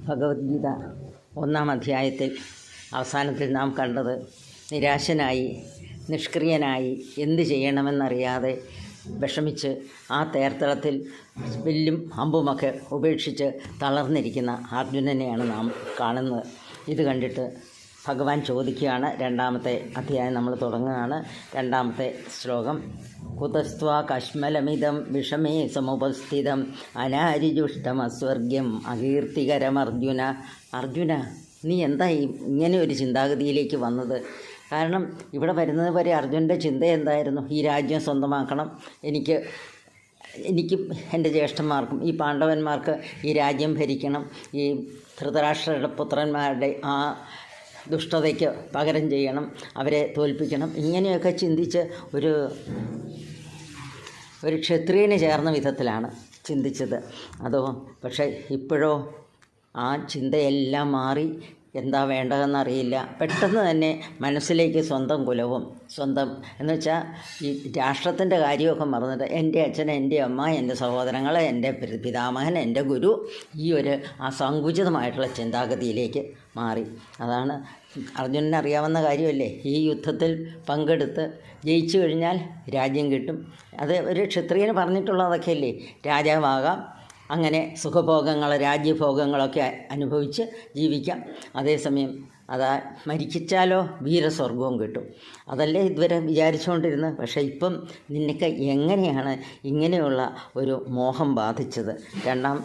ഭഗവത്ഗീത 1-ാം അധ്യായത്തിൽ അവസാനത്തിൽ നാം കണ്ടത് നിരാശനായി നിഷ്ക്രിയനായി എന്ത് ചെയ്യണമെന്നറിയാതെ വിഷമിച്ച് ആ തേർത്തളത്തിൽ വില്ലും അമ്പുമൊക്കെ ഉപേക്ഷിച്ച് തളർന്നിരിക്കുന്ന അർജുനനെയാണ് നാം കാണുന്നത്. ഇത് കണ്ടിട്ട് ഭഗവാൻ ചോദിക്കുകയാണ്. 2-ാമത്തെ അധ്യായം നമ്മൾ തുടങ്ങുകയാണ്. 2-ാമത്തെ ശ്ലോകം. കുതസ്ത്വാ കശ്മലമിതം വിഷമേ സമുപസ്ഥിതം അനാരിജുഷ്ടമസ്വർഗ്യം അകീർത്തികരമർജുന. അർജുന, നീ എന്താ ഇങ്ങനെ ഒരു ചിന്താഗതിയിലേക്ക് വന്നത്? കാരണം ഇവിടെ വരുന്നത് വരെ അർജുനൻ്റെ ചിന്ത എന്തായിരുന്നു? ഈ രാജ്യം സ്വന്തമാക്കണം, എനിക്കും എൻ്റെ ജ്യേഷ്ഠന്മാർക്കും ഈ പാണ്ഡവന്മാർക്ക് ഈ രാജ്യം ഭരിക്കണം, ഈ ധൃതരാഷ്ട്രരുടെ പുത്രന്മാരുടെ ആ ദുഷ്ടതയ്ക്ക് പകരം ചെയ്യണം, അവരെ തോൽപ്പിക്കണം. ഇങ്ങനെയൊക്കെ ചിന്തിച്ച് ഒരു ക്ഷത്രിയന് ചേർന്ന വിധത്തിലാണ് ചിന്തിച്ചത്. പക്ഷേ ഇപ്പോഴോ ആ ചിന്തയെല്ലാം മാറി. എന്താ വേണ്ടതെന്നറിയില്ല. പെട്ടെന്ന് തന്നെ മനസ്സിലേക്ക് സ്വന്തം കുലവും എന്ന് വെച്ചാൽ ഈ രാഷ്ട്രത്തിൻ്റെ കാര്യമൊക്കെ മറന്നിട്ട് എൻ്റെ അച്ഛൻ, എൻ്റെ അമ്മ, എൻ്റെ സഹോദരങ്ങൾ, എൻ്റെ പിതാമഹൻ, എൻ്റെ ഗുരു, ഈ ഒരു സങ്കുചിതമായിട്ടുള്ള ചിന്താഗതിയിലേക്ക് മാറി. അതാണ് അർജുനന് അറിയാവുന്ന കാര്യമല്ലേ. ഈ യുദ്ധത്തിൽ പങ്കെടുത്ത് ജയിച്ചു കഴിഞ്ഞാൽ രാജ്യം കിട്ടും. അത് ഒരു ക്ഷത്രിയന് പറഞ്ഞിട്ടുള്ളതൊക്കെ അല്ലേ. രാജാവാകാം, അങ്ങനെ സുഖഭോഗങ്ങൾ, രാജ്യഭോഗങ്ങളൊക്കെ അനുഭവിച്ച് ജീവിക്കാം. അതേസമയം മരിച്ചാലോ വീരസ്വർഗവും കിട്ടും. അതല്ലേ ഇതുവരെ വിചാരിച്ചുകൊണ്ടിരുന്നത്. പക്ഷേ ഇപ്പം നിനക്ക് എങ്ങനെയാണ് ഇങ്ങനെയുള്ള ഒരു മോഹം ബാധിച്ചത്?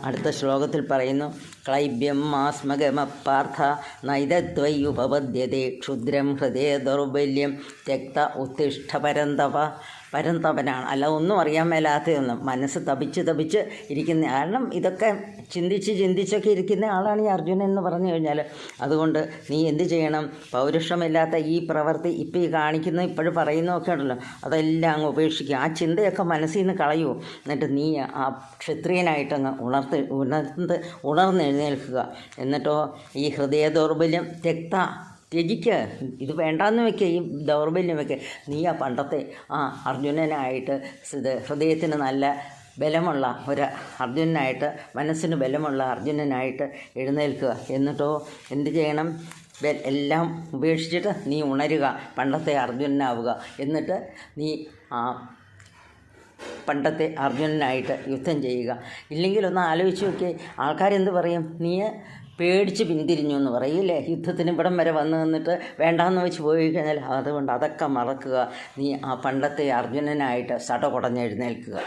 അടുത്ത ശ്ലോകത്തിൽ പറയുന്നു. ക്ലൈബ്യം മാസ്മഗമപാർത്ഥ നൈതദ്വയുപപദ്യതേ ക്ഷുദ്രം ഹൃദയ ദൗർബല്യം ത്യക്ത ഉത്തിഷ്ഠ പരന്തപനാണ്. അല്ല, ഒന്നും അറിയാൻ മേലാത്തതൊന്നും, മനസ്സ് തപിച്ച് ഇരിക്കുന്ന. കാരണം ഇതൊക്കെ ചിന്തിച്ചൊക്കെ ഇരിക്കുന്ന ആളാണ് ഈ അർജുനൻ എന്ന് പറഞ്ഞു കഴിഞ്ഞാൽ. അതുകൊണ്ട് നീ എന്ത് ചെയ്യണം? പൗരുഷമില്ലാത്ത ഈ പ്രവൃത്തി ഇപ്പം ഈ കാണിക്കുന്ന ഇപ്പോഴും പറയുന്നതൊക്കെ ഉണ്ടല്ലോ, അതെല്ലാം അങ്ങ് ഉപേക്ഷിക്കുക. ആ ചിന്തയൊക്കെ മനസ്സിൽ നിന്ന് കളയൂ. എന്നിട്ട് നീ ആ ക്ഷത്രിയനായിട്ടങ്ങ് ഉണർന്നെഴുന്നേൽക്കുക. എന്നിട്ടോ ഈ ഹൃദയ ദൗർബല്യം ത്യജിക്കുക. ഇത് വേണ്ടാന്ന് വെക്കുക, ഈ ദൗർബല്യം വെക്കുക. നീ ആ പണ്ടത്തെ അർജുനനായിട്ട് ഹൃദയത്തിന് നല്ല ബലമുള്ള ഒരു അർജുനനായിട്ട്, മനസ്സിന് ബലമുള്ള അർജുനനായിട്ട് എഴുന്നേൽക്കുക. എന്നിട്ടോ എന്ത് ചെയ്യണം? എല്ലാം ഉപേക്ഷിച്ചിട്ട് നീ ഉണരുക, പണ്ടത്തെ അർജുനനാവുക. എന്നിട്ട് നീ പണ്ടത്തെ അർജുനനായിട്ട് യുദ്ധം ചെയ്യുക. ഇല്ലെങ്കിൽ ഒന്ന് ആലോചിച്ച് നോക്കിയേ, ആൾക്കാരെന്ത് പറയും? നീ പേടിച്ച് പിന്തിരിഞ്ഞു എന്ന് പറയില്ലേ. യുദ്ധത്തിന് ഇവിടം വരെ വന്ന് നിന്നിട്ട് വേണ്ടാന്ന് വെച്ച് പോയി കഴിഞ്ഞാൽ. അതുകൊണ്ട് അതൊക്കെ മറക്കുക. നീ ആ പണ്ടത്തെ അർജുനനായിട്ട് സടകുടഞ്ഞെഴുന്നേൽക്കുക.